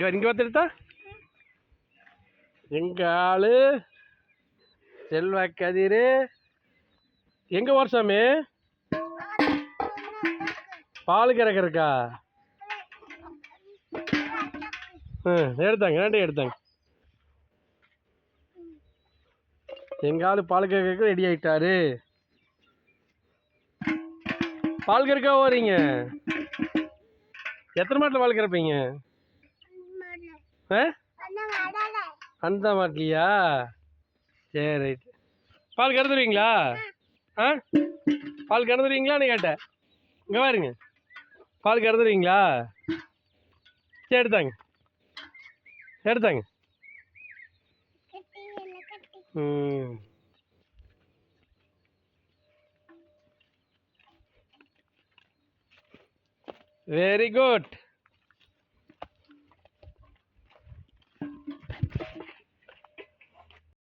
இங்கே பார்த்துட்டா எங்க ஆளு செல்வா கதிர் எங்க வருஷாமி பால் கறக்கிறக்கா எடுத்தாங்க ரெண்டையும் எடுத்தாங்க. எங்க ஆளு பால் கறக்க ரெடி ஆயிட்டாரு. பால் கறக்கா வரீங்க? எத்தனை மாட்டில் பால் கறப்பீங்க? அந்த மாட்டிலையா? சரி ரைட். பால் கறந்துருவீங்களா? ஆ பால் கறந்துருவீங்களான்னு கேட்டேன். இங்கே பாருங்க, பால் கறந்துருவீங்களா? சரி எடுத்தாங்க எடுத்தாங்க. Very good.